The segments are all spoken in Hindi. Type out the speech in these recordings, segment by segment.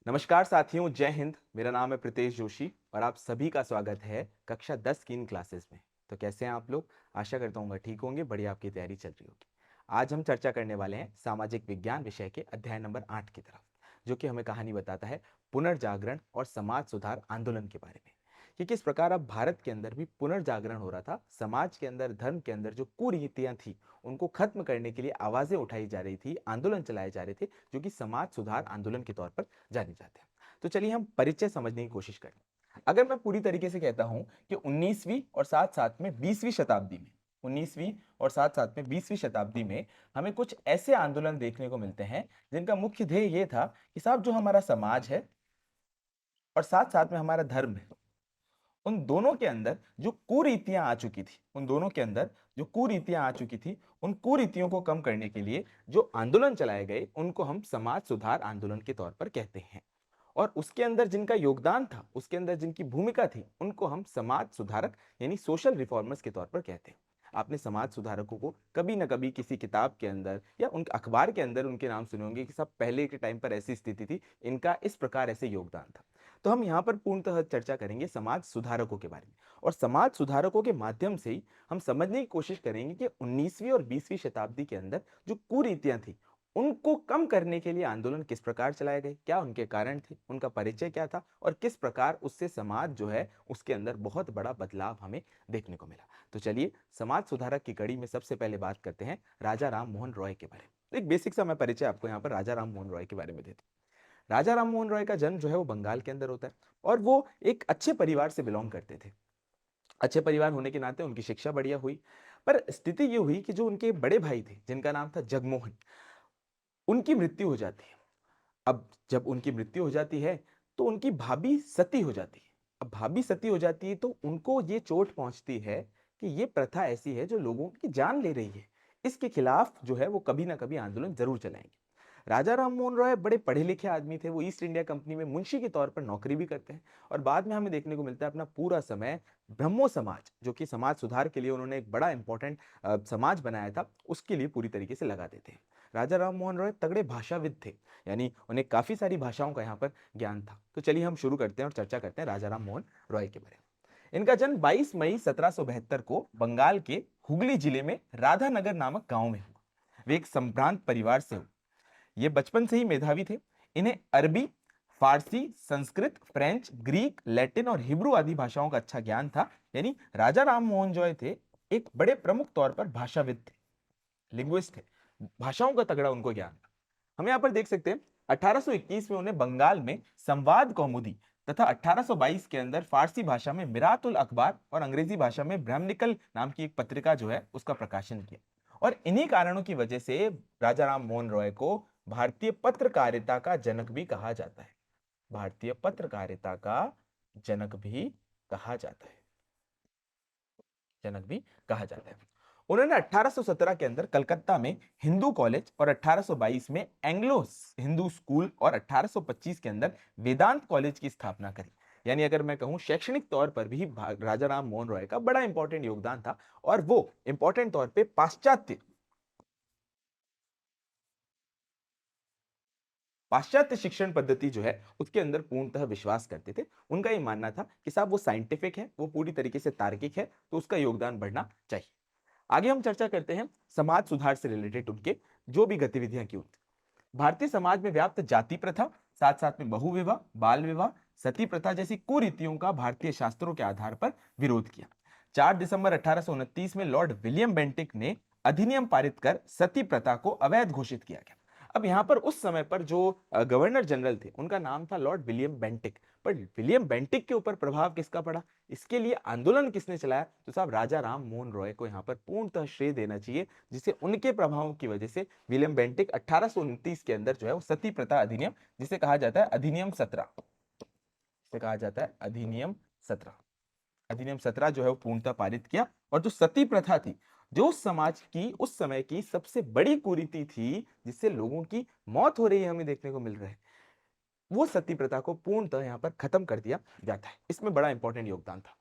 नमस्कार साथियों, जय हिंद। मेरा नाम है प्रीतेश जोशी और आप सभी का स्वागत है कक्षा 10 की इन क्लासेस में। तो कैसे हैं आप लोग? आशा करता हूँ ठीक होंगे, बढ़िया आपकी तैयारी चल रही होगी। आज हम चर्चा करने वाले हैं सामाजिक विज्ञान विषय के अध्याय नंबर 8 की तरफ, जो कि हमें कहानी बताता है पुनर्जागरण और समाज सुधार आंदोलन के बारे में कि किस प्रकार अब भारत के अंदर भी पुनर्जागरण हो रहा था। समाज के अंदर, धर्म के अंदर जो कुरीतियां थी उनको खत्म करने के लिए आवाजें उठाई जा रही थी, आंदोलन चलाए जा रहे थे, जो कि समाज सुधार आंदोलन के तौर पर जाने जाते हैं। तो चलिए हम परिचय समझने की कोशिश करें। अगर मैं पूरी तरीके से कहता हूं कि 19वीं और साथ साथ में 20वीं शताब्दी में 19वीं और साथ साथ में 20वीं शताब्दी में हमें कुछ ऐसे आंदोलन देखने को मिलते हैं जिनका मुख्य ध्येय यह था कि साहब जो हमारा समाज है और साथ साथ में हमारा धर्म है, उन दोनों के अंदर जो कुरीतियां आ चुकी थी, उन कुरीतियों को कम करने के लिए जो आंदोलन चलाए गए उनको हम समाज सुधार आंदोलन के तौर पर कहते हैं। और उसके अंदर जिनका योगदान था, उसके अंदर जिनकी भूमिका थी, उनको हम समाज सुधारक यानी सोशल रिफॉर्मर्स के तौर पर कहते हैं। आपने समाज सुधारकों को कभी ना कभी किसी किताब के अंदर या उनके अखबार के अंदर उनके नाम सुने होंगे कि सब पहले के टाइम पर ऐसी स्थिति थी, इनका इस प्रकार ऐसे योगदान था। तो हम यहाँ पर पूर्णतः चर्चा करेंगे समाज सुधारकों के बारे में, और समाज सुधारकों के माध्यम से ही हम समझने की कोशिश करेंगे कि 19वीं और 20वीं शताब्दी के अंदर जो कुरीतियां थी उनको कम करने के लिए आंदोलन किस प्रकार चलाए गए, क्या उनके कारण थे, उनका परिचय क्या था और किस प्रकार उससे समाज जो है उसके अंदर बहुत बड़ा बदलाव हमें देखने को मिला। तो चलिए समाज सुधारक की कड़ी में सबसे पहले बात करते हैं राजा राम मोहन रॉय के बारे में। तो एक बेसिक सा मैं परिचय आपको यहाँ पर राजा राम मोहन रॉय के बारे में देता हूँ। राजा राम मोहन रॉय का जन्म जो है वो बंगाल के अंदर होता है और वो एक अच्छे परिवार से बिलोंग करते थे। अच्छे परिवार होने के नाते उनकी शिक्षा बढ़िया हुई, पर स्थिति ये हुई कि जो उनके बड़े भाई थे जिनका नाम था जगमोहन, उनकी मृत्यु हो जाती है। अब जब उनकी मृत्यु हो जाती है तो उनकी भाभी सती हो जाती है। अब भाभी सती हो जाती है तो उनको ये चोट पहुंचती है कि ये प्रथा ऐसी है जो लोगों की जान ले रही है, इसके खिलाफ जो है वो कभी ना कभी आंदोलन जरूर चलाएंगे। राजा राम मोहन रॉय बड़े पढ़े लिखे आदमी थे, वो ईस्ट इंडिया कंपनी में मुंशी के तौर पर नौकरी भी करते हैं और बाद में हमें देखने को मिलता है अपना पूरा समय ब्रह्मो समाज, जो कि समाज सुधार के लिए उन्होंने एक बड़ा इंपॉर्टेंट समाज बनाया था, उसके लिए पूरी तरीके से लगा देते हैं। राजा राम मोहन रॉय तगड़े भाषाविद थे, यानी उन्हें काफी सारी भाषाओं का यहाँ पर ज्ञान था। तो चलिए हम शुरू करते हैं और चर्चा करते हैं राजा राम मोहन रॉय के बारे में। इनका जन्म 22 मई 1772 को बंगाल के हुगली जिले में राधानगर नामक गांव में हुआ। वे एक संभ्रांत परिवार से हुए। ये बचपन से ही मेधावी थे। इन्हें अरबी, फारसी, संस्कृत, फ्रेंच, ग्रीक, लैटिन और हिब्रू आदि भाषाओं का अच्छा ज्ञान था। यानी राजा राम मोहन रॉय थे एक बड़े प्रमुख तौर पर भाषाविद थे, लिंग्विस्ट थे, भाषाओं का तगड़ा उनको ज्ञान था। हम यहाँ पर देख सकते हैं 1821 में उन्हें बंगाल में संवाद कौमुदी तथा 1822 के अंदर फारसी भाषा में मिरातुल अखबार और अंग्रेजी भाषा में ब्रह्मनिकल नाम की एक पत्रिका जो है उसका प्रकाशन किया। और इन्हीं कारणों की वजह से राजा राम मोहन रॉय को भारतीय पत्रकारिता का जनक भी कहा जाता है। भारतीय पत्रकारिता का जनक भी कहा जाता है, जनक भी कहा जाता है। उन्होंने 1817 के अंदर कलकत्ता में हिंदू कॉलेज और 1822 में एंग्लो हिंदू स्कूल और 1825 के अंदर वेदांत कॉलेज की स्थापना करी। यानी अगर मैं कहूं शैक्षणिक तौर पर भी राजा राम मोहन रॉय का बड़ा इंपॉर्टेंट योगदान था, और वो इंपॉर्टेंट तौर पे पाश्चात्य शिक्षण पद्धति जो है उसके अंदर पूर्णतः विश्वास करते थे। उनका ये मानना था कि साहब वो साइंटिफिक है, वो पूरी तरीके से तार्किक है, तो उसका योगदान बढ़ना चाहिए। आगे हम चर्चा करते हैं समाज सुधार से रिलेटेड उनके जो भी गतिविधियां की उनकी। भारतीय समाज में व्याप्त जाति प्रथा, साथ साथ में बहु विवाह, बाल विवाह, सती प्रथा जैसी कुरीतियों का भारतीय शास्त्रों के आधार पर विरोध किया। 4 दिसंबर 1829 में लॉर्ड विलियम बेंटिक ने अधिनियम पारित कर सती प्रथा को अवैध घोषित किया गया। अब यहां पर उस समय पर जो गवर्नर जनरल थे उनका नाम था लॉर्ड विलियम बेंटिक, पर विलियम बेंटिक के ऊपर प्रभाव किसका पड़ा, इसके लिए आंदोलन किसने चलाया, तो साहब राजा राम मोहन रॉय को यहां पर पूर्णतः श्रेय देना चाहिए, जिसे उनके प्रभावों की वजह से विलियम बेंटिक 1829 के अंदर जो है वो सती प्रथा अधिनियम, जिसे कहा जाता है अधिनियम 17, जिसे कहा जाता है अधिनियम 17 जो है वो पूर्णतः पारित किया। और जो सती प्रथा थी, जो समाज की उस समय की सबसे बड़ी कुरीति थी जिससे लोगों की मौत हो रही है हमें देखने को मिल रहा है, वो सती प्रथा को पूर्णतः यहां पर खत्म कर दिया जाता है। इसमें बड़ा इंपॉर्टेंट योगदान था।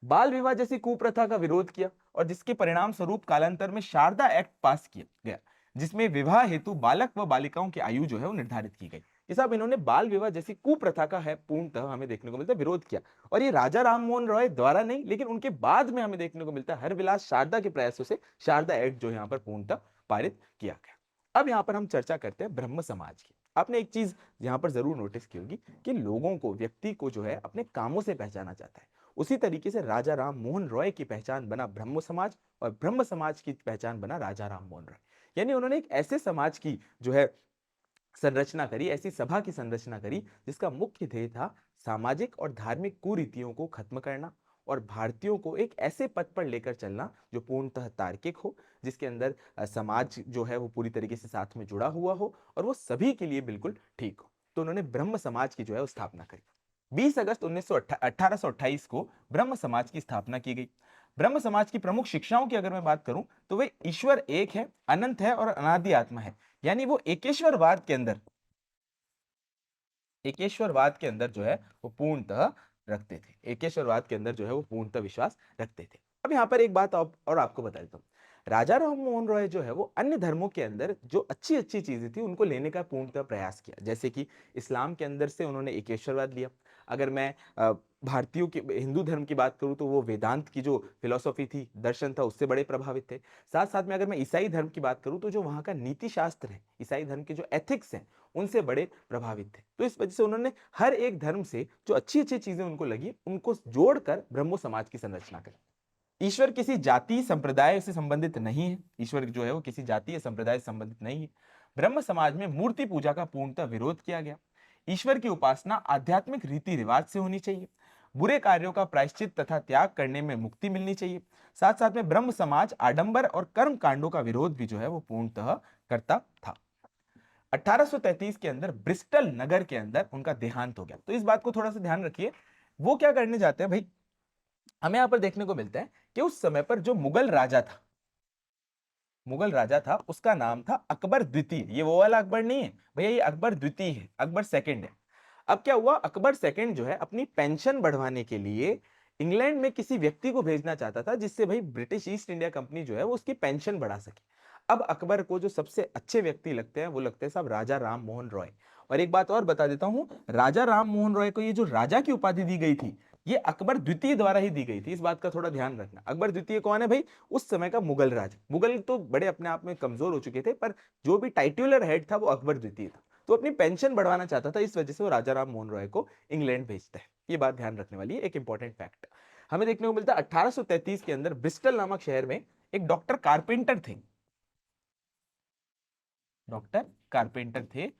बाल विवाह जैसी कुप्रथा का विरोध किया और जिसके परिणाम स्वरूप कालांतर में शारदा एक्ट पास किया गया, जिसमें विवाह हेतु बालक व बालिकाओं की आयु जो है वो निर्धारित की गई। कि साहब इन्होंने बाल विवाह जैसी कुप्रथा का है पूर्णतः हमें देखने को मिलता है विरोध किया। और ये राजा राम मोहन रॉय द्वारा नहीं, लेकिन उनके बाद में हमें देखने को मिलता है हरविलास शारदा के प्रयासों से शारदा एक्ट जो यहाँ पर पूर्णतः पारित किया गया। अब यहाँ पर हम चर्चा करते हैं ब्रह्म समाज की। आपने एक चीज यहाँ पर जरूर नोटिस की होगी कि लोगों को, व्यक्ति को जो है अपने कामों से पहचाना जाता है। उसी तरीके से राजा राम मोहन रॉय की पहचान बना ब्रह्म समाज, और ब्रह्म समाज की पहचान बना राजा राम मोहन रॉय। यानी उन्होंने एक ऐसे समाज की जो है संरचना करी, ऐसी सभा की संरचना करी जिसका मुख्य ध्येय था सामाजिक और धार्मिक कुरीतियों को खत्म करना और भारतीयों को एक ऐसे पथ पर लेकर चलना जो पूर्णतः तार्किक हो, जिसके अंदर समाज जो है वो पूरी तरीके से साथ में जुड़ा हुआ हो और वो सभी के लिए बिल्कुल ठीक हो। तो उन्होंने ब्रह्म समाज की जो है स्थापना करी। 20 अगस्त 1828 को ब्रह्म समाज की स्थापना की गई। ब्रह्म समाज की प्रमुख शिक्षाओं की अगर मैं बात करूं तो वे ईश्वर एक है, अनंत है और अनादि आत्मा है। यानी वो एकेश्वरवाद के अंदर, एकेश्वरवाद के अंदर जो है वो पूर्णतः रखते थे, एकेश्वरवाद के अंदर जो है वो पूर्णतः विश्वास रखते थे। अब यहाँ पर एक बात और आपको बता देता हूँ। राजा राम मोहन रॉय जो है वो अन्य धर्मों के अंदर जो अच्छी अच्छी चीजें थी उनको लेने का पूर्णतः प्रयास किया। जैसे कि इस्लाम के अंदर से उन्होंने एकेश्वरवाद लिया। अगर मैं भारतीयों के हिंदू धर्म की बात करूं तो वो वेदांत की जो फिलॉसफी थी, दर्शन था, उससे बड़े प्रभावित थे। साथ साथ में अगर मैं ईसाई धर्म की बात करूं तो जो वहां का नीति शास्त्र है, ईसाई धर्म के जो एथिक्स हैं, उनसे बड़े प्रभावित थे। तो इस वजह से उन्होंने हर एक धर्म से जो अच्छी अच्छी चीजें उनको लगी उनको जोड़कर ब्रह्मो समाज की संरचना करी। ईश्वर किसी जाति संप्रदाय से संबंधित नहीं है, ईश्वर जो है वो किसी जाति या संप्रदाय से संबंधित नहीं है। ब्रह्म समाज में मूर्ति पूजा का पूर्णतः विरोध किया गया। ईश्वर की उपासना आध्यात्मिक रीति रिवाज से होनी चाहिए। बुरे कार्यों का प्रायश्चित तथा त्याग करने में मुक्ति मिलनी चाहिए। साथ साथ में ब्रह्म समाज आडंबर और कर्म कांडों का विरोध भी जो है वो पूर्णतः करता था। 1833 के अंदर ब्रिस्टल नगर के अंदर उनका देहांत हो गया। तो इस बात को थोड़ा सा ध्यान रखिए, वो क्या करने जाते हैं भाई, हमें यहां पर देखने को मिलता है कि उस समय पर जो मुगल राजा था, मुगल राजा था, उसका नाम था अकबर द्वितीय। ये वो वाला अकबर नहीं है भैया, ये अकबर द्वितीय है, अकबर सेकंड है। अब क्या हुआ, अकबर सेकंड जो है अपनी पेंशन बढ़वाने के लिए इंग्लैंड में किसी व्यक्ति को भेजना चाहता था जिससे भाई ब्रिटिश ईस्ट इंडिया कंपनी जो है वो उसकी पेंशन बढ़ा सके। अब अकबर को जो सबसे अच्छे व्यक्ति लगते हैं वो लगते हैं साहब राजा राम मोहन रॉय। और एक बात और बता देता हूं, राजा राम मोहन रॉय को ये जो राजा की उपाधि दी गई थी ये अकबर द्वितीय द्वारा ही दी गई थी। इस बात का थोड़ा ध्यान रखना। अकबर द्वितीय कौन है भाई, उस समय का मुगल राजा। मुगल तो बड़े अपने आप में कमजोर हो चुके थे, पर जो भी टाइटुलर हेड था वो अकबर द्वितीय था। तो अपनी पेंशन बढ़वाना चाहता था, इस वजह से वो राजा राम मोहन रॉय को इंग्लैंड भेजता है। ये बात ध्यान रखने वाली है, एक इंपॉर्टेंट फैक्ट हमें देखने को मिलता है 1833 के अंदर ब्रिस्टल नामक शहर में एक डॉक्टर कारपेंटर थे, डॉक्टर कारपेंटर थे।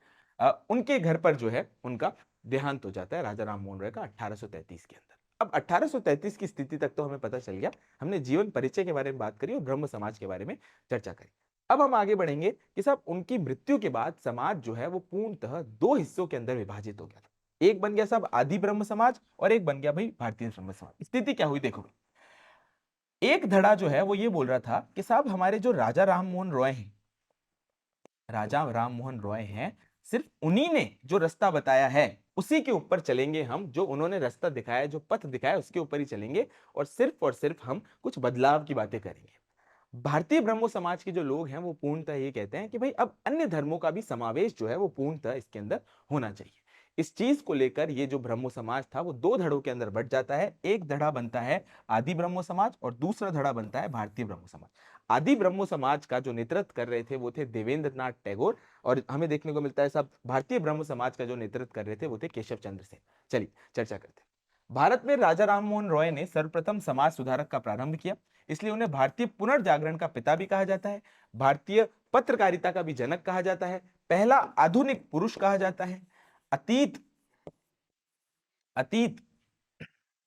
उनके घर पर जो है उनका देहांत हो जाता है राजा राम मोहन रॉय का 1833 के अंदर। अब 1833 की स्थिति तक तो हमें पता चल गया, हमने जीवन परिचय के बारे में बात करी और ब्रह्म समाज के बारे में चर्चा करी। अब हम आगे बढ़ेंगे कि साहब उनकी मृत्यु के बाद समाज जो है वो पूर्णतः दो हिस्सों के अंदर विभाजित हो गया था। एक बन गया साहब आदि ब्रह्म समाज और एक बन गया भाई भारतीय ब्रह्म समाज। स्थिति क्या हुई देखो, एक धड़ा जो है वो ये बोल रहा था कि साहब हमारे जो राजा राम मोहन रॉय हैं, राजा राम मोहन रॉय हैं, सिर्फ उन्हीं ने जो रास्ता बताया है उसी के ऊपर चलेंगे हम, जो उन्होंने रास्ता दिखाया, जो पथ दिखाया उसके ऊपर ही चलेंगे और सिर्फ हम कुछ बदलाव की बातें करेंगे। भारतीय ब्रह्मो समाज के जो लोग हैं वो पूर्णतः ये कहते हैं कि भाई अब अन्य धर्मों का भी समावेश जो है वो पूर्णतः इसके अंदर होना चाहिए। इस चीज को लेकर ये जो ब्रह्मो समाज था वो दो धड़ों के अंदर बंट जाता है। एक धड़ा बनता है आदि ब्रह्मो समाज और दूसरा धड़ा बनता है भारतीय ब्रह्मो समाज। आदि ब्रह्मो समाज का जो नेतृत्व कर रहे थे वो थे देवेंद्र नाथ टैगोर, और हमें देखने को मिलता है सब भारतीय ब्रह्म समाज का जो नेतृत्व कर रहे थे वो थे केशव चंद्र सेन। चलिए चर्चा करते हैं। भारत में राजा राम मोहन रॉय ने सर्वप्रथम समाज सुधारक का प्रारंभ किया, इसलिए उन्हें भारतीय पुनर्जागरण का पिता भी कहा जाता है, भारतीय पत्रकारिता का भी जनक कहा जाता है, पहला आधुनिक पुरुष कहा जाता है। अतीत अतीत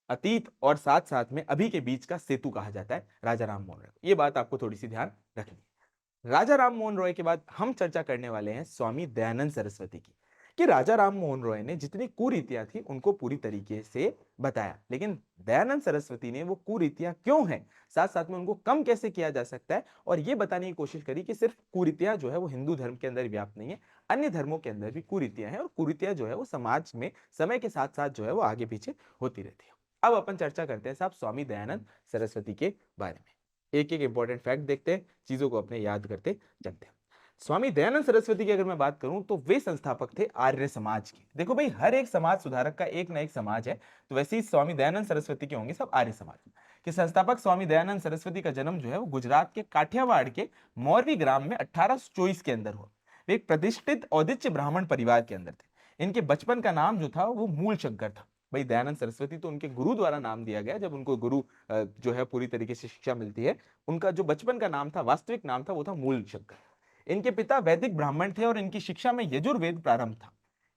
अतीत और साथ साथ में अभी के बीच का सेतु कहा जाता है राजा राम मोहन रॉय। ये बात आपको थोड़ी सी ध्यान रखनी है। राजा राम मोहन रॉय के बाद हम चर्चा करने वाले हैं स्वामी दयानंद सरस्वती की, कि राजा राम मोहन रॉय ने जितनी कुरीतियां थी उनको पूरी तरीके से बताया, लेकिन दयानंद सरस्वती ने वो कुरीतियां क्यों हैं, साथ साथ में उनको कम कैसे किया जा सकता है, और ये बताने की कोशिश करी कि सिर्फ कुरीतियां जो है वो हिंदू धर्म के अंदर व्याप्त नहीं है, अन्य धर्मों के अंदर भी कुरीतियां हैं, और कुरीतियां जो है वो समाज में समय के साथ साथ जो है वो आगे पीछे होती रहती है। अब अपन चर्चा करते हैं साहब स्वामी दयानंद सरस्वती के बारे में। एक एक इंपॉर्टेंट फैक्ट देखते हैं, चीजों को अपने याद करते चलते हैं। स्वामी दयानंद सरस्वती की अगर मैं बात करूं तो वे संस्थापक थे आर्य समाज के। देखो भाई, हर एक समाज सुधारक का एक ना एक समाज है, तो वैसे ही स्वामी दयानंद सरस्वती के होंगे सब आर्य समाज के संस्थापक। स्वामी दयानंद सरस्वती का जन्म जो है वो गुजरात के काठियावाड़ के मौरवी ग्राम में 1824 के अंदर हुआ। वे एक प्रतिष्ठित औदिच्य ब्राह्मण परिवार के अंदर थे। इनके बचपन का नाम जो था वो मूल शंकर था। भाई दयानंद सरस्वती तो उनके गुरु द्वारा नाम दिया गया, जब उनको गुरु जो है पूरी तरीके से शिक्षा मिलती है। उनका जो बचपन का नाम था, वास्तविक नाम था, वो था मूल शंकर। इनके पिता वैदिक ब्राह्मण थे और इनकी शिक्षा में यजुर्वेद प्रारंभ था।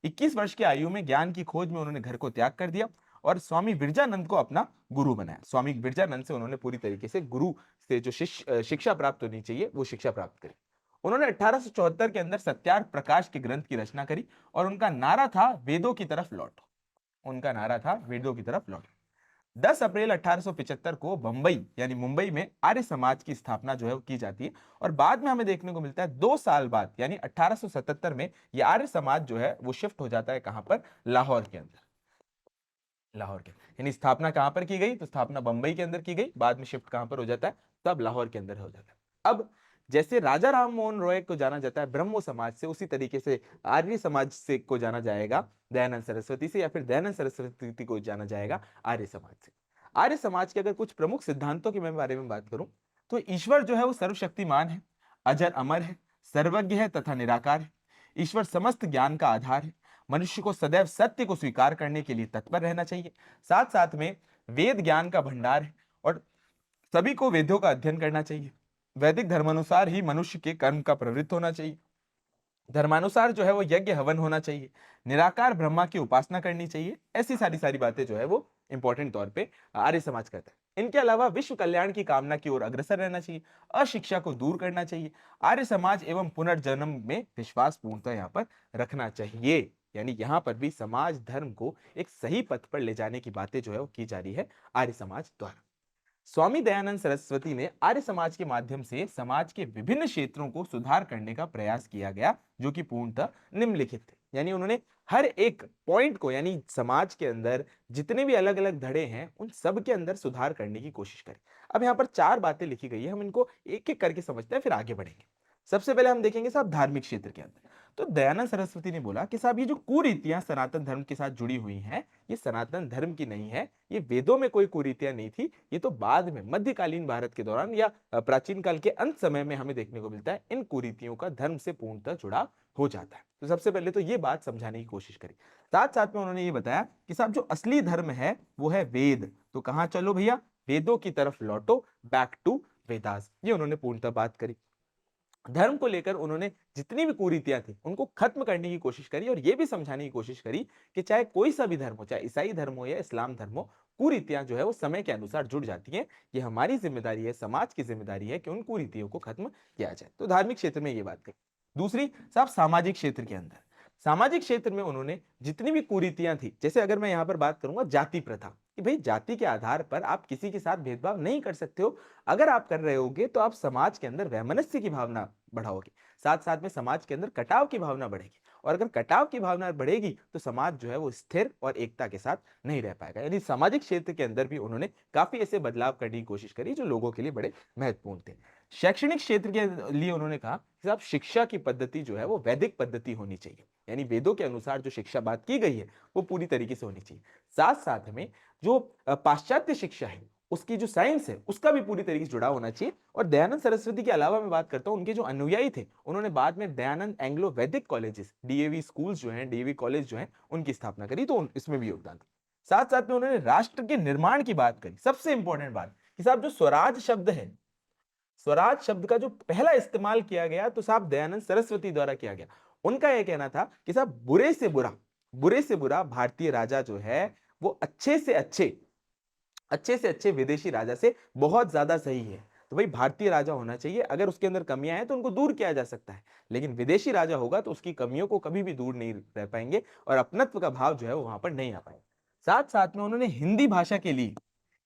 21 वर्ष की आयु में ज्ञान की खोज में उन्होंने घर को त्याग कर दिया और स्वामी विरजानंद को अपना गुरु बनाया। स्वामी विरजानंद से उन्होंने पूरी तरीके से गुरु से जो शिक्षा प्राप्त होनी चाहिए वो शिक्षा प्राप्त करी। उन्होंने 1874 के अंदर सत्यार्थ प्रकाश के ग्रंथ की रचना करी और उनका नारा था वेदों की तरफ लौटो। उनका नारा था वेदों की तरफ लौटो। 10 अप्रैल 1875 को बंबई यानी मुंबई में आर्य समाज की स्थापना जो है वो की जाती है और बाद में हमें देखने को मिलता है 2 साल बाद यानी 1877 में यह आर्य समाज जो है वो शिफ्ट हो जाता है कहां पर, लाहौर के अंदर। लाहौर के यानी स्थापना कहां पर की गई, तो स्थापना बंबई के अंदर की गई, बाद में शिफ्ट कहां पर हो जाता है, तब लाहौर के अंदर हो जाता है। अब जैसे राजा राम मोहन रॉय को जाना जाता है ब्रह्मो समाज से, उसी तरीके से आर्य समाज से को जाना जाएगा दयानंद सरस्वती से, या फिर दयानंद सरस्वती को जाना जाएगा आर्य समाज से। आर्य समाज के अगर कुछ प्रमुख सिद्धांतों के मैं बारे में बात करूं तो ईश्वर जो है वो सर्वशक्तिमान है, अजर अमर है, सर्वज्ञ है तथा निराकार है। ईश्वर समस्त ज्ञान का आधार है। मनुष्य को सदैव सत्य को स्वीकार करने के लिए तत्पर रहना चाहिए। साथ साथ में वेद ज्ञान का भंडार है और सभी को वेदों का अध्ययन करना चाहिए। वैदिक धर्मानुसार ही मनुष्य के कर्म का प्रवृत्त होना चाहिए। धर्मानुसार जो है वो यज्ञ हवन होना चाहिए। निराकार ब्रह्मा की उपासना करनी चाहिए। ऐसी सारी सारी बातें जो है वो इंपॉर्टेंट तौर पे आर्य समाज करता है। इनके अलावा विश्व कल्याण की कामना की ओर अग्रसर रहना चाहिए। अशिक्षा को दूर करना चाहिए। आर्य समाज एवं पुनर्जन्म में विश्वास पूर्णतः यहाँ पर रखना चाहिए। यानी यहाँ पर भी समाज धर्म को एक सही पथ पर ले जाने की बातें जो है वो की जा रही है आर्य समाज द्वारा। स्वामी दयानंद सरस्वती ने आर्य समाज के माध्यम से समाज के विभिन्न क्षेत्रों को सुधार करने का प्रयास किया गया, जो कि पूर्णतः निम्नलिखित थे। यानी उन्होंने हर एक पॉइंट को, यानी समाज के अंदर जितने भी अलग अलग धड़े हैं उन सब के अंदर सुधार करने की कोशिश करी। अब यहाँ पर 4 बातें लिखी गई है, हम इनको एक एक करके समझते हैं फिर आगे बढ़ेंगे। सबसे पहले हम देखेंगे साहब धार्मिक क्षेत्र के अंदर। तो दयानंद सरस्वती ने बोला कि साहब ये जो कुरीतियां सनातन धर्म के साथ जुड़ी हुई हैं, ये सनातन धर्म की नहीं है। ये वेदों में कोई कुरीतियां नहीं थी, ये तो बाद में मध्यकालीन भारत के दौरान या प्राचीन काल के अंत समय में हमें देखने को मिलता है। इन कुरीतियों का धर्म से पूर्णतः जुड़ाव हो जाता है। तो सबसे पहले तो ये बात समझाने की कोशिश करी। साथ साथ में उन्होंने ये बताया कि साहब जो असली धर्म है वो है वेद। तो कहां चलो भैया, वेदों की तरफ लौटो, बैक टू वेदास। ये उन्होंने पूर्णतः बात करी। धर्म को लेकर उन्होंने जितनी भी कुरीतियां थी उनको खत्म करने की कोशिश करी और यह भी समझाने की कोशिश करी कि चाहे कोई सा भी धर्म हो, चाहे ईसाई धर्म हो या इस्लाम धर्म हो, कुरीतियां जो है वो समय के अनुसार जुड़ जाती हैं। ये हमारी जिम्मेदारी है, समाज की जिम्मेदारी है कि उन कुरीतियों को खत्म किया जाए। तो धार्मिक क्षेत्र में ये बात कही। दूसरी साहब सामाजिक क्षेत्र के अंदर, सामाजिक क्षेत्र में उन्होंने जितनी भी कुरीतियां थी, जैसे अगर मैं यहां पर बात करूंगा जाति प्रथा, कि भाई जाति के आधार पर आप किसी के साथ भेदभाव नहीं कर सकते हो। अगर आप कर रहे होगे तो आप समाज के अंदर वैमनस्य की भावना बढ़ाओगे, साथ साथ में समाज के अंदर कटाव की भावना बढ़ेगी, और अगर कटाव की भावना बढ़ेगी तो समाज जो है वो स्थिर और एकता के साथ नहीं रह पाएगा। यानी सामाजिक क्षेत्र के अंदर भी उन्होंने काफी ऐसे बदलाव करने की कोशिश करी जो लोगों के लिए बड़े महत्वपूर्ण थे। शैक्षणिक क्षेत्र के लिए उन्होंने कहा कि साहब शिक्षा की पद्धति जो है वो वैदिक पद्धति होनी चाहिए, यानी वेदों के अनुसार जो शिक्षा बात की गई है वो पूरी तरीके से होनी चाहिए। साथ साथ में जो पाश्चात्य शिक्षा है, उसकी जो साइंस है, उसका भी पूरी तरीके से जुड़ाव होना चाहिए। और दयानंद सरस्वती के अलावा मैं बात करता हूं उनके जो अनुयायी थे, उन्होंने बाद में दयानंद एंग्लो वैदिक कॉलेजेस, डीएवी स्कूल्स जो हैं, डीएवी कॉलेज जो हैं, उनकी स्थापना करी। तो इसमें भी योगदान था। साथ साथ में उन्होंने राष्ट्र के निर्माण की बात करी। सबसे इंपॉर्टेंट बात कि साहब जो स्वराज शब्द है, स्वराज शब्द का जो पहला इस्तेमाल किया गया तो साहब दयानंद सरस्वती द्वारा किया गया। उनका यह कहना था कि साहब बुरे से बुरा भारतीय राजा जो है वो अच्छे से अच्छे विदेशी राजा से बहुत ज्यादा सही है। तो भाई भारतीय राजा होना चाहिए, अगर उसके अंदर कमियां हैं तो उनको दूर किया जा सकता है, लेकिन विदेशी राजा होगा तो उसकी कमियों को कभी भी दूर नहीं रह पाएंगे और अपनत्व का भाव जो है वो वहां पर नहीं आ पाएगा। साथ साथ में उन्होंने हिंदी भाषा के लिए,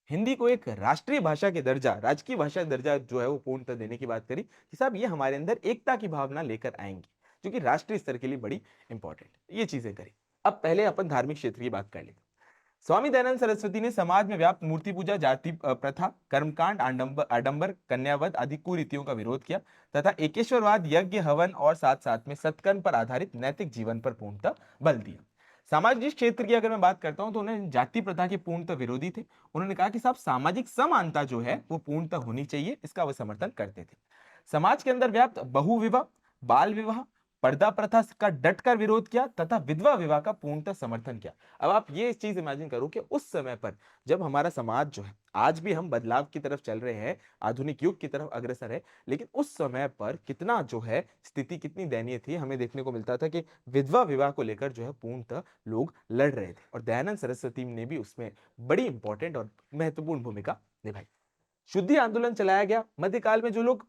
हिंदी को एक राष्ट्रीय भाषा के दर्जा, राजकीय भाषा के दर्जा जो है वो पूर्णतः देने की बात करी कि साहब ये हमारे अंदर एकता की भावना लेकर आएंगी, जो कि राष्ट्रीय स्तर के लिए बड़ी इंपॉर्टेंट, ये चीजें करी। अब पहले अपन धार्मिक क्षेत्र की बात कर लेते। स्वामी दयानंद सरस्वती ने समाज में व्याप्त मूर्ति पूजा, जाति प्रथा, कर्मकांड, आडंबर, कन्यावध आदि कुरीतियों का विरोध किया तथा एकेश्वरवाद, यज्ञ, हवन और साथ साथ में सत्कर्म पर आधारित नैतिक जीवन पर पूर्णतः बल दिया। सामाजिक क्षेत्र की अगर मैं बात करता हूं तो उन्हें जाति प्रथा के पूर्णतः विरोधी थे। उन्होंने कहा कि साहब सामाजिक समानता जो है वो पूर्णतः होनी चाहिए, इसका वो समर्थन करते थे। समाज के अंदर व्याप्त बहुविवाह, बाल विवाह, पर्दा प्रथा का डटकर विरोध किया तथा विधवा विवाह का पूर्णतः समर्थन किया। अब आप ये चीज इमेजिन करो कि उस समय पर जब हमारा समाज जो है, आज भी हम बदलाव की तरफ चल रहे हैं, आधुनिक युग की तरफ अग्रसर है, लेकिन उस समय पर कितना जो है स्थिति कितनी दयनीय थी। हमें देखने को मिलता था कि विधवा विवाह को लेकर जो है पूर्णतः लोग लड़ रहे थे और दयानंद सरस्वती ने भी उसमें बड़ी इंपॉर्टेंट और महत्वपूर्ण भूमिका निभाई। शुद्धि आंदोलन चलाया गया। मध्यकाल में जो लोग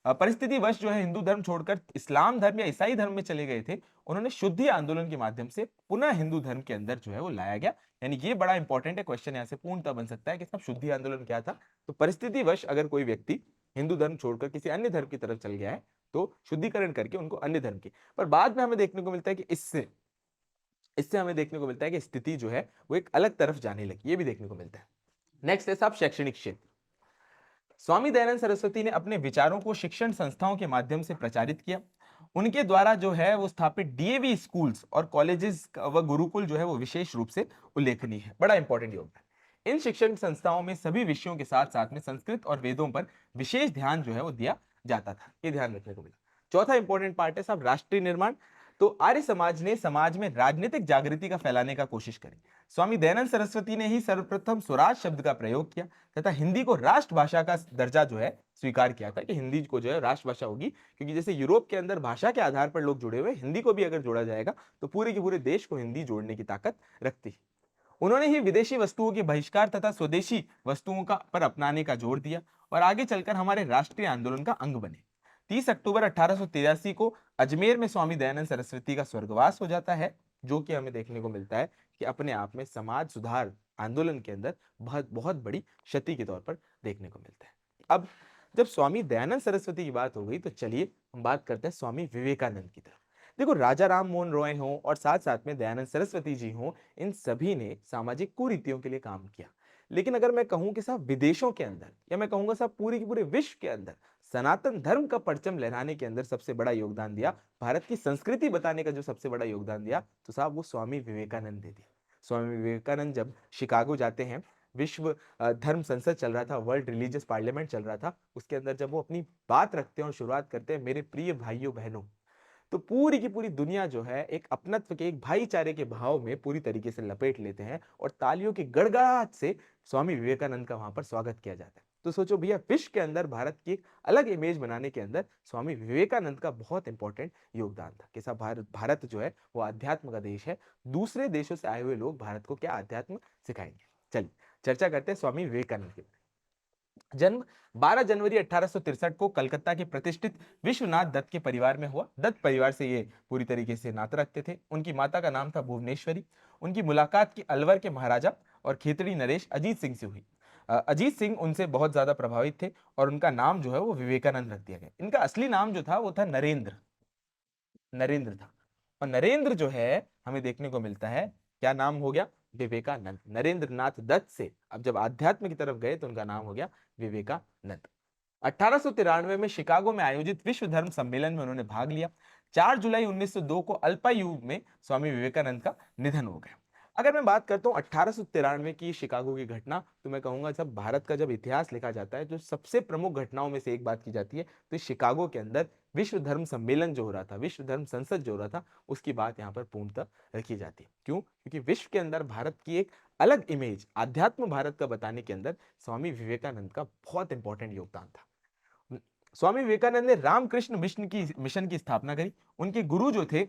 परिस्थिति वश जो है हिंदू धर्म छोड़कर इस्लाम धर्म या ईसाई धर्म में चले गए थे, उन्होंने शुद्धि आंदोलन के माध्यम से पुनः हिंदू धर्म के अंदर जो है वो लाया गया। यानी ये बड़ा इंपॉर्टेंट है, क्वेश्चन यहाँ से पूर्णतः बन सकता है कि सब शुद्धि आंदोलन क्या था। तो परिस्थिति वश अगर कोई व्यक्ति हिंदू धर्म छोड़कर किसी अन्य धर्म की तरफ चल गया है तो शुद्धिकरण करके उनको अन्य धर्म की, पर बाद में हमें देखने को मिलता है कि इससे इससे हमें देखने को मिलता है कि स्थिति जो है वो एक अलग तरफ जाने लगी, ये भी देखने को मिलता है। नेक्स्ट है साहब शैक्षणिक क्षेत्र। स्वामी दयानंद सरस्वती ने अपने विचारों को शिक्षण संस्थाओं के माध्यम से प्रचारित किया। उनके द्वारा जो है वो स्थापित डीएवी स्कूल्स और कॉलेजेस व गुरुकुल जो है वो विशेष रूप से उल्लेखनीय है, बड़ा इंपॉर्टेंट योगदान। इन शिक्षण संस्थाओं में सभी विषयों के साथ साथ में संस्कृत और वेदों पर विशेष ध्यान जो है वो दिया जाता था, ये ध्यान रखने को मिला। चौथा इंपॉर्टेंट पार्ट है साहब राष्ट्रीय निर्माण। तो आर्य समाज ने समाज में राजनीतिक जागृति का फैलाने का कोशिश करी। स्वामी दयानंद सरस्वती ने ही सर्वप्रथम स्वराज शब्द का प्रयोग किया तथा हिंदी को राष्ट्रभाषा का दर्जा जो है स्वीकार किया था कि हिंदी को जो है राष्ट्रभाषा होगी, क्योंकि जैसे यूरोप के अंदर भाषा के आधार पर लोग जुड़े हुए, हिंदी को भी अगर जोड़ा जाएगा तो पूरे के पूरे देश को हिंदी जोड़ने की ताकत रखती है। उन्होंने ही विदेशी वस्तुओं के बहिष्कार तथा स्वदेशी वस्तुओं का पर अपनाने का जोर दिया और आगे चलकर हमारे राष्ट्रीय आंदोलन का अंग बने। 30 अक्टूबर 1883 को अजमेर में स्वामी दयानंद सरस्वती का स्वर्गवास हो जाता है, जो कि हमें देखने को मिलता है कि अपने आप में समाज सुधार आंदोलन के अंदर बहुत बहुत बड़ी क्षति के तौर पर देखने को मिलता है। अब जब स्वामी दयानंद सरस्वती की बात हो गई तो चलिए हम बात करते हैं स्वामी विवेकानंद की तरफ। देखो, राजा राम मोहन रॉय हो और साथ साथ में दयानंद सरस्वती जी हो, इन सभी ने सामाजिक कुरीतियों के लिए काम किया। लेकिन अगर मैं कहूं कि साहब विदेशों के अंदर, या मैं कहूंगा साहब पूरे के पूरे विश्व के अंदर सनातन धर्म का परचम लहराने के अंदर सबसे बड़ा योगदान दिया, भारत की संस्कृति बताने का जो सबसे बड़ा योगदान दिया, तो साहब वो स्वामी विवेकानंद ने दिया। स्वामी विवेकानंद जब शिकागो जाते हैं, विश्व धर्म संसद चल रहा था, वर्ल्ड रिलीजियस पार्लियामेंट चल रहा था, उसके अंदर जब वो अपनी बात रखते हैं और शुरुआत करते हैं, मेरे प्रिय भाइयों बहनों, तो पूरी की पूरी दुनिया जो है एक अपनत्व के, एक भाईचारे के भाव में पूरी तरीके से लपेट लेते हैं और तालियों की गड़गड़ाहट से स्वामी विवेकानंद का वहां पर स्वागत किया जाता है। तो सोचो भैया, विश्व के अंदर भारत की एक अलग इमेज बनाने के अंदर स्वामी विवेकानंद का बहुत इंपॉर्टेंट योगदान था कि साहब भारत जो है वो अध्यात्म का देश है, दूसरे देशों से आए हुए लोग भारत को क्या अध्यात्म सिखाएंगे। चलिए चर्चा करते हैं स्वामी विवेकानंद की। जन्म 12 जनवरी 1863 को कलकत्ता के प्रतिष्ठित विश्वनाथ दत्त के परिवार में हुआ। दत्त परिवार से ये पूरी तरीके से नाता रखते थे। उनकी माता का नाम था भुवनेश्वरी। उनकी मुलाकात की अलवर के महाराजा और खेतड़ी नरेश अजीत सिंह से हुई। अजीत सिंह उनसे बहुत ज्यादा प्रभावित थे और उनका नाम जो है वो विवेकानंद रख दिया गया। इनका असली नाम जो था वो था नरेंद्र, नरेंद्र था। और नरेंद्र जो है हमें देखने को मिलता है, क्या नाम हो गया? विवेकानंद। नरेंद्र नाथ दत्त से अब जब आध्यात्म की तरफ गए तो उनका नाम हो गया विवेकानंद। 1893 में शिकागो में आयोजित विश्व धर्म सम्मेलन में उन्होंने भाग लिया। 4 जुलाई 1902 को अल्पायु में स्वामी विवेकानंद का निधन हो गया। अगर मैं बात करता हूँ 1893 की शिकागो की घटना, तो मैं कहूंगा जब भारत का जब इतिहास लिखा जाता है, जो सबसे प्रमुख घटनाओं में से एक बात की जाती है, तो शिकागो के अंदर विश्व धर्म सम्मेलन जो हो रहा था, विश्व धर्म संसद जो हो रहा था, उसकी बात यहाँ पर पूर्णतः रखी जाती है। क्यों? क्योंकि विश्व के अंदर भारत की एक अलग इमेज, आध्यात्म भारत का बताने के अंदर स्वामी विवेकानंद का बहुत इंपॉर्टेंट योगदान था। स्वामी विवेकानंद ने रामकृष्ण मिशन की स्थापना करी। उनके गुरु जो थे,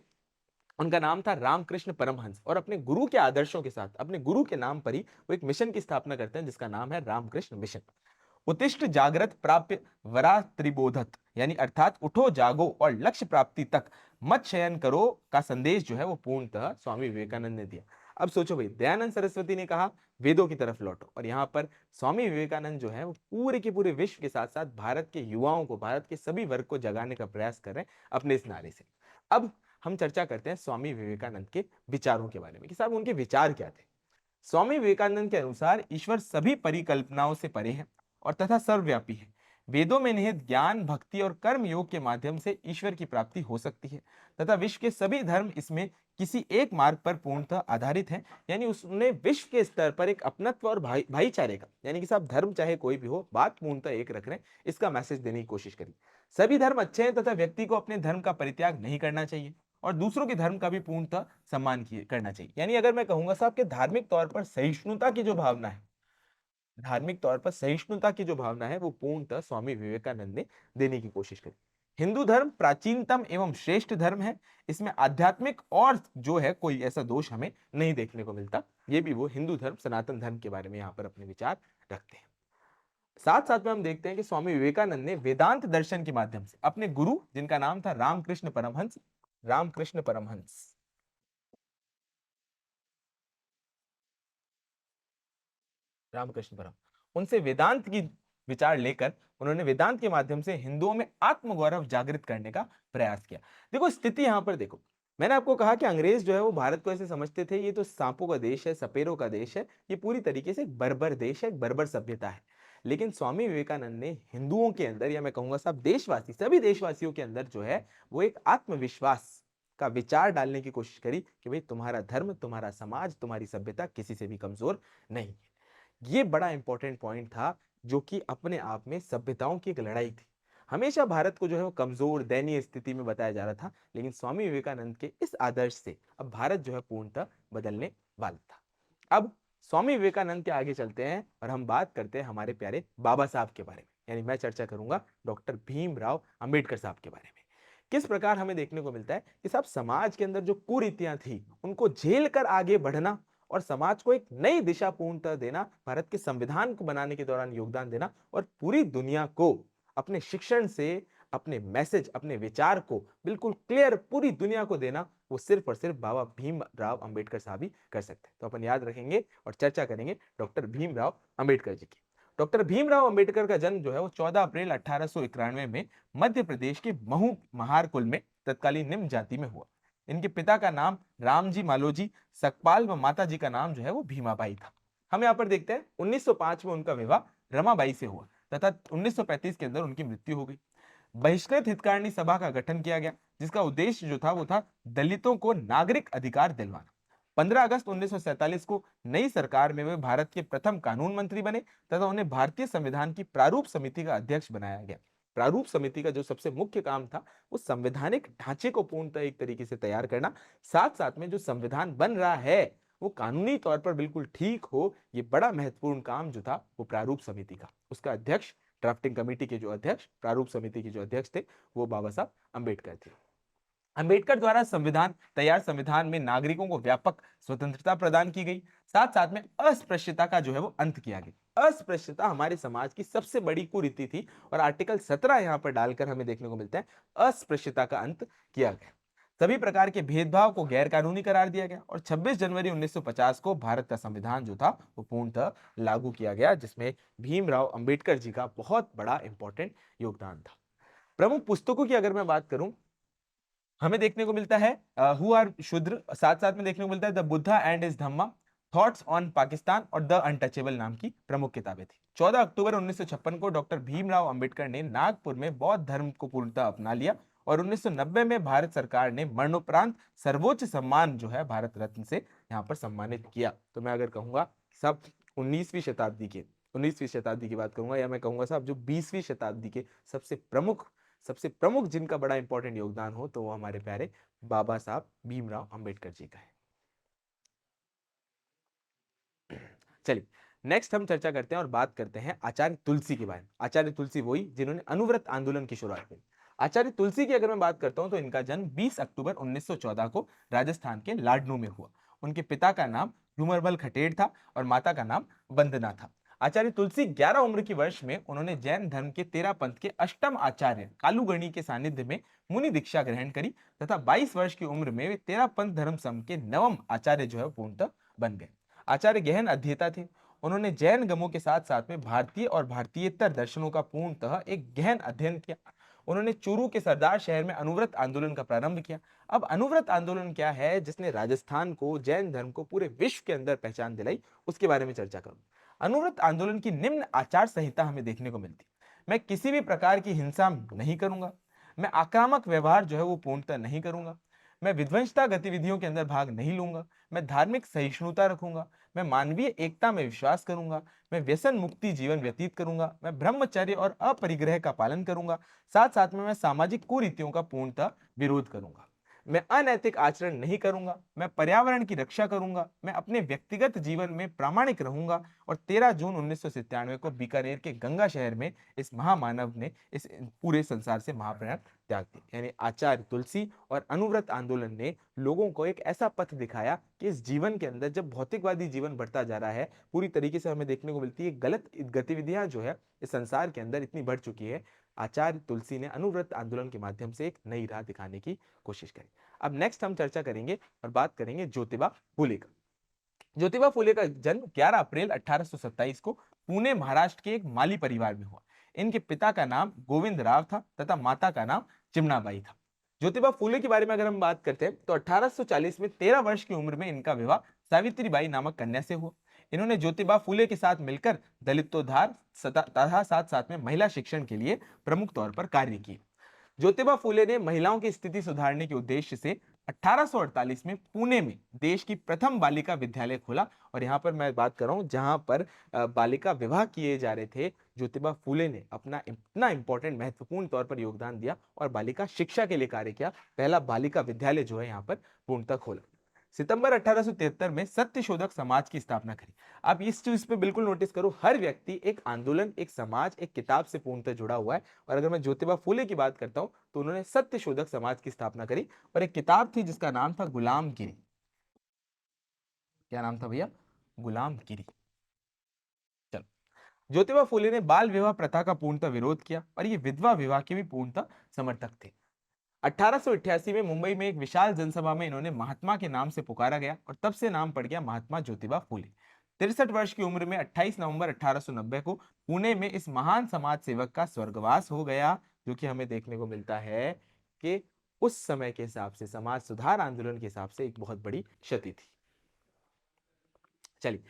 उनका नाम था रामकृष्ण परमहंस, और अपने गुरु के आदर्शों के साथ, अपने गुरु के नाम पर ही वो एक मिशन की स्थापना करते हैं जिसका नाम है रामकृष्ण मिशन। उत्तिष्ठ जागृत प्राप्य वरा त्रिबोधत, यानी अर्थात उठो जागो और लक्ष्य प्राप्ति तक मत शयन करो का संदेश जो है वो पूर्णतः स्वामी विवेकानंद ने दिया। अब सोचो भाई, दयानंद सरस्वती ने कहा वेदों की तरफ लौटो, और यहाँ पर स्वामी विवेकानंद जो है वो पूरे के पूरे विश्व के साथ साथ भारत के युवाओं को, भारत के सभी वर्ग को जगाने का प्रयास कर रहे हैं अपने इस नारे से। अब हम चर्चा करते हैं स्वामी विवेकानंद के विचारों के बारे में कि साहब उनके विचार क्या थे। स्वामी विवेकानंद के अनुसार ईश्वर सभी परिकल्पनाओं से परे है और तथा सर्वव्यापी है। वेदों में निहित ज्ञान, भक्ति और कर्म योग के माध्यम से ईश्वर की प्राप्ति हो सकती है तथा विश्व के सभी धर्म इसमें किसी एक मार्ग पर पूर्णतः आधारित हैं। यानी उसने विश्व के स्तर पर एक अपनत्व और भाईचारे का, यानी कि साहब धर्म चाहे कोई भी हो, बात पूर्णतः एक रख रहे हैं, इसका मैसेज देने की कोशिश करिए। सभी धर्म अच्छे हैं तथा व्यक्ति को अपने धर्म का परित्याग नहीं करना चाहिए और दूसरों के धर्म का भी पूर्णतः सम्मान करना चाहिए। यानी अगर मैं कहूंगा साहब कि धार्मिक तौर पर सहिष्णुता की जो भावना है, धार्मिक तौर पर सहिष्णुता की जो भावना है, वो पूर्णतः स्वामी विवेकानंद ने देने की कोशिश करी। हिंदू धर्म प्राचीनतम एवं श्रेष्ठ धर्म है। इसमें आध्यात्मिक और जो है कोई ऐसा दोष हमें नहीं देखने को मिलता। ये भी वो हिंदू धर्म, सनातन धर्म के बारे में यहाँ पर अपने विचार रखते हैं। साथ साथ में हम देखते हैं कि स्वामी विवेकानंद ने वेदांत दर्शन के माध्यम से अपने गुरु, जिनका नाम था रामकृष्ण परमहंस, रामकृष्ण परमहंस, रामकृष्ण परम, उनसे वेदांत की विचार लेकर उन्होंने वेदांत के माध्यम से हिंदुओं में आत्मगौरव जागृत करने का प्रयास किया। देखो स्थिति यहां पर देखो, मैंने आपको कहा कि अंग्रेज जो है वो भारत को ऐसे समझते थे, ये तो सांपों का देश है, सपेरों का देश है, ये पूरी तरीके से एक बर्बर देश है, एक बर्बर सभ्यता है। लेकिन स्वामी विवेकानंद ने हिंदुओं के अंदर, या मैं कहूंगा सब देशवासी, सभी देशवासियों के अंदर जो है वो एक आत्मविश्वास का विचार डालने की कोशिश करी कि भाई तुम्हारा धर्म, तुम्हारा समाज, तुम्हारी सभ्यता किसी से भी कमजोर नहीं है। ये बड़ा इंपॉर्टेंट पॉइंट था, जो कि अपने आप में सभ्यताओं की एक लड़ाई थी। हमेशा भारत को जो है वो कमजोर, दयनीय स्थिति में बताया जा रहा था, लेकिन स्वामी विवेकानंद के इस आदर्श से अब भारत जो है पूर्णतः बदलने वाला था। अब स्वामी विवेकानंद के आगे चलते हैं और हम बात करते हैं हमारे प्यारे बाबा साहब के बारे में। यानी मैं चर्चा करूंगा डॉक्टर भीमराव अंबेडकर साहब के बारे में। किस प्रकार हमें देखने को मिलता है कि साहब समाज के अंदर जो कुरीतियां थी उनको झेल कर आगे बढ़ना और समाज को एक नई दिशा पूर्णतः देना, भारत के संविधान को बनाने के दौरान योगदान देना और पूरी दुनिया को अपने शिक्षण से, अपने मैसेज, अपने विचार को बिल्कुल क्लियर पूरी दुनिया को देना, वो सिर्फ और सिर्फ बाबा भीमराव अंबेडकर साहब ही कर सकते हैं। तो अपन याद रखेंगे और चर्चा करेंगे डॉक्टर भीमराव अंबेडकर जी की। डॉक्टर भीमराव अंबेडकर का जन्म जो है वो 14 अप्रैल 1891 में मध्य प्रदेश के महू महार कुल में तत्कालीन निम्न जाति में हुआ। इनके पिता का नाम रामजी मालोजी सकपाल व माता जी का नाम जो है वो भीमाबाई था। हम यहाँ पर देखते हैं 1905 में उनका विवाह रमाबाई से हुआ तथा 1935 के अंदर उनकी मृत्यु हो गई। बहिष्कृत हितकारिणी सभा का गठन किया गया, जिसका उद्देश्य जो था वो था दलितों को नागरिक अधिकार दिलवाना। 15 अगस्त 1947 को नई सरकार में वे भारत के प्रथम कानून मंत्री बने तथा उन्हें भारतीय संविधान की प्रारूप समिति का अध्यक्ष बनाया गया। प्रारूप समिति का जो सबसे मुख्य काम था वो संवैधानिक ढांचे को पूर्णतः एक तरीके से तैयार करना, साथ साथ में जो संविधान बन रहा है वो कानूनी तौर पर बिल्कुल ठीक हो, ये बड़ा महत्वपूर्ण काम जो था वो प्रारूप समिति का। उसका अध्यक्ष, ड्राफ्टिंग कमेटी के जो अध्यक्ष, प्रारूप समिति के जो अध्यक्ष थे, वो बाबा साहब अंबेडकर थे। अंबेडकर द्वारा संविधान तैयार संविधान में नागरिकों को व्यापक स्वतंत्रता प्रदान की गई, साथ साथ में अस्पृश्यता का जो है वो अंत किया गया। अस्पृश्यता हमारे समाज की सबसे बड़ी कुरीति थी और आर्टिकल 17 यहां पर डालकर हमें देखने को मिलता है अस्पृश्यता का अंत किया गया। सभी प्रकार के भेदभाव को गैर कानूनी करार दिया गया और 26 जनवरी 1950 को भारत का संविधान जो था वो पूर्णतः लागू किया गया, जिसमें भीमराव अंबेडकर जी का बहुत बड़ा इंपॉर्टेंट योगदान था। प्रमुख पुस्तकों की अगर मैं बात करूं, हमें देखने को मिलता है हु आर शूद्र, साथ साथ में देखने को मिलता है the Buddha and his Dhamma, thoughts on Pakistan और द अनटचेबल नाम की प्रमुख किताबें थी। 14 अक्टूबर 1956 को डॉक्टर भीमराव अंबेडकर ने नागपुर में बौद्ध धर्म को पूर्णतः अपना लिया और 1990 में भारत सरकार ने मरणोपरांत सर्वोच्च सम्मान जो है भारत रत्न से यहाँ पर सम्मानित किया। तो मैं अगर कहूंगा सब 19वीं शताब्दी की बात करूंगा, या मैं कहूंगा साहब जो 20वीं शताब्दी के सबसे प्रमुख जिनका बड़ा इंपॉर्टेंट योगदान हो, तो वो हमारे प्यारे बाबा साहब भीमराव अंबेडकर जी का है। चलिए नेक्स्ट हम चर्चा करते हैं और बात करते हैं आचार्य तुलसी के बारे में। आचार्य तुलसी वही जिन्होंने अनुव्रत आंदोलन की शुरुआत की। आचार्य तुलसी की अगर मैं बात करता हूं तो इनका जन्म 20 अक्टूबर 1914 को राजस्थान के लाडनू में हुआ। उनके पिता का नाम झूमरबल खटेड़ था और माता का नाम वंदना था। आचार्य तुलसी 11 उम्र की वर्ष में उन्होंने जैन धर्म के 13 पंथ के अष्टम आचार्य कालूगणी के सानिध्य में मुनि दीक्षा ग्रहण करी तथा 22 वर्ष की उम्र में वे 13 पंथ धर्म सम के नवम आचार्य जो है पूर्णतः बन गए। आचार्य गहन अध्येता थे। उन्होंने जैन गमों के साथ साथ में भारतीय और भारतीयतर दर्शनों का पूर्णतः एक गहन अध्ययन किया। उन्होंने चूरू के सरदार शहर में अनुव्रत आंदोलन का प्रारंभ किया। अब अनुव्रत आंदोलन क्या है जिसने राजस्थान को, जैन धर्म को पूरे विश्व के अंदर पहचान दिलाई, उसके बारे में चर्चा करूं। अनुव्रत आंदोलन की निम्न आचार संहिता हमें देखने को मिलती। मैं किसी भी प्रकार की हिंसा नहीं करूंगा, मैं आक्रामक व्यवहार जो है वो पूर्णतः नहीं करूंगा, मैं विध्वंसता गतिविधियों के अंदर भाग नहीं लूंगा, मैं धार्मिक सहिष्णुता रखूंगा, मैं मानवीय एकता में विश्वास करूंगा, मैं व्यसन मुक्ति जीवन व्यतीत करूंगा, मैं ब्रह्मचर्य और अपरिग्रह का पालन करूंगा, साथ साथ में मैं सामाजिक कुरीतियों का पूर्णतः विरोध करूंगा, मैं अनैतिक आचरण नहीं करूंगा, मैं पर्यावरण की रक्षा करूंगा, मैं अपने व्यक्तिगत जीवन में प्रामाणिक रहूंगा। और 13 जून 1997 को बीकानेर के गंगा शहर में इस महामानव ने इस पूरे संसार से महाप्राण त्याग दिया। यानी आचार्य तुलसी और अनुव्रत आंदोलन ने लोगों को एक ऐसा पथ दिखाया कि इस जीवन के अंदर जब भौतिकवादी जीवन बढ़ता जा रहा है, पूरी तरीके से हमें देखने को मिलती है गलत गतिविधियां जो है इस संसार के अंदर इतनी बढ़ चुकी है, आचार्य तुलसी ने अनुव्रत आंदोलन के माध्यम से एक नई राह दिखाने की कोशिश करी। अब नेक्स्ट हम चर्चा करेंगे और बात करेंगे ज्योतिबा फुले का। ज्योतिबा फुले का जन्म 11 अप्रैल 1827 को पुणे महाराष्ट्र के एक माली परिवार में हुआ। इनके पिता का नाम गोविंद राव था तथा माता का नाम चिमनाबाई था। ज्योतिबा फुले के बारे में अगर हम बात करते हैं तो 1840 में 13 वर्ष की उम्र में इनका विवाह सावित्रीबाई नामक कन्या से हुआ। इन्होंने ज्योतिबा फुले के साथ मिलकर दलितोद्धार तथा साथ साथ में महिला शिक्षण के लिए प्रमुख तौर पर कार्य किए। ज्योतिबा फुले ने महिलाओं की स्थिति सुधारने के उद्देश्य से 1848 में पुणे में देश की प्रथम बालिका विद्यालय खोला। और यहां पर मैं बात कर रहा हूं जहां पर बालिका विवाह किए जा रहे थे, ज्योतिबा फुले ने अपना इतना इंपॉर्टेंट महत्वपूर्ण तौर पर योगदान दिया और बालिका शिक्षा के लिए कार्य किया। पहला बालिका विद्यालय जो है यहाँ पर पूर्णतः खोला। सितंबर 1873 में सत्यशोधक समाज की स्थापना करी। आप इस चीज पे बिल्कुल नोटिस करो, हर व्यक्ति एक आंदोलन, एक समाज, एक किताब से पूर्णतः जुड़ा हुआ है। और अगर मैं ज्योतिबा फुले की बात करता हूं तो उन्होंने सत्यशोधक समाज की स्थापना करी और एक किताब थी जिसका नाम था गुलामगिरी। क्या नाम था भैया? गुलामगिरी। चलो, ज्योतिबा फुले ने बाल विवाह प्रथा का पूर्णतः विरोध किया और ये विधवा विवाह के भी पूर्णतः समर्थक थे। 1888 में मुंबई में एक विशाल जनसभा में इन्होंने महात्मा के नाम से पुकारा गया और तब से नाम पड़ गया महात्मा ज्योतिबा फुले। 63 वर्ष की उम्र में 28 नवंबर 1890 को पुणे में इस महान समाज सेवक का स्वर्गवास हो गया, जो कि हमें देखने को मिलता है कि उस समय के हिसाब से, समाज सुधार आंदोलन के हिसाब से एक बहुत बड़ी क्षति थी। चलिए,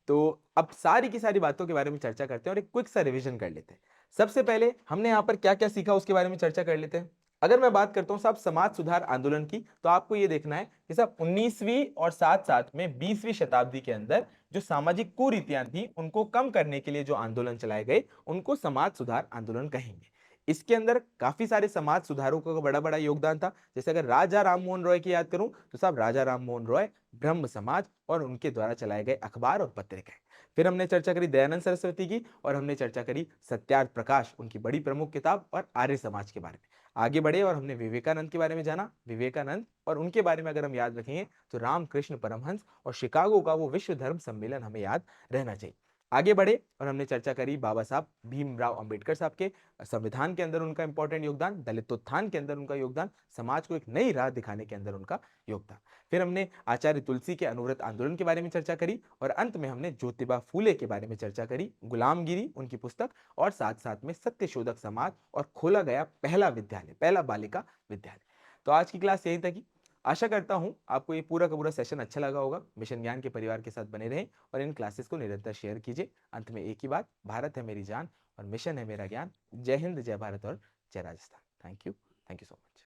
तो अब सारी की सारी बातों के बारे में चर्चा करते हैं और एक क्विक सा रिवीजन कर लेते हैं। सबसे पहले हमने यहाँ पर क्या क्या सीखा उसके बारे में चर्चा कर लेते हैं। अगर मैं बात करता हूँ साहब समाज सुधार आंदोलन की, तो आपको ये देखना है कि साहब 19वीं और साथ साथ में 20वीं शताब्दी के अंदर जो सामाजिक कुरीतियां थी उनको कम करने के लिए जो आंदोलन चलाए गए उनको समाज सुधार आंदोलन कहेंगे। इसके अंदर काफी सारे समाज सुधारकों का बड़ा बड़ा योगदान था। जैसे अगर राजा राममोहन रॉय की याद करूं तो साहब राजा राममोहन रॉय, ब्रह्म समाज और उनके द्वारा चलाए गए अखबार और पत्रिकाएं। फिर हमने चर्चा करी दयानंद सरस्वती की और हमने चर्चा करी सत्यार्थ प्रकाश, उनकी बड़ी प्रमुख किताब और आर्य समाज के बारे में। आगे बढ़े और हमने विवेकानंद के बारे में जाना। विवेकानंद और उनके बारे में अगर हम याद रखेंगे तो रामकृष्ण परमहंस और शिकागो का वो विश्व धर्म सम्मेलन हमें याद रहना चाहिए। आगे बढ़े और हमने चर्चा करी बाबा साहब भीमराव अंबेडकर साहब के संविधान के अंदर उनका इंपॉर्टेंट योगदान, दलितोत्थान के अंदर उनका योगदान, समाज को एक नई राह दिखाने के अंदर उनका योगदान। फिर हमने आचार्य तुलसी के अनुव्रत आंदोलन के बारे में चर्चा करी और अंत में हमने ज्योतिबा फुले के बारे में चर्चा करी, गुलामगिरी उनकी पुस्तक और साथ साथ में सत्यशोधक समाज और खोला गया पहला विद्यालय, पहला बालिका विद्यालय। तो आज की क्लास यही तक। आशा करता हूं आपको ये पूरा का पूरा सेशन अच्छा लगा होगा। मिशन ज्ञान के परिवार के साथ बने रहें और इन क्लासेस को निरंतर शेयर कीजिए। अंत में एक ही बात, भारत है मेरी जान और मिशन है मेरा ज्ञान। जय हिंद, जय भारत और जय Rajasthan. Thank you so much.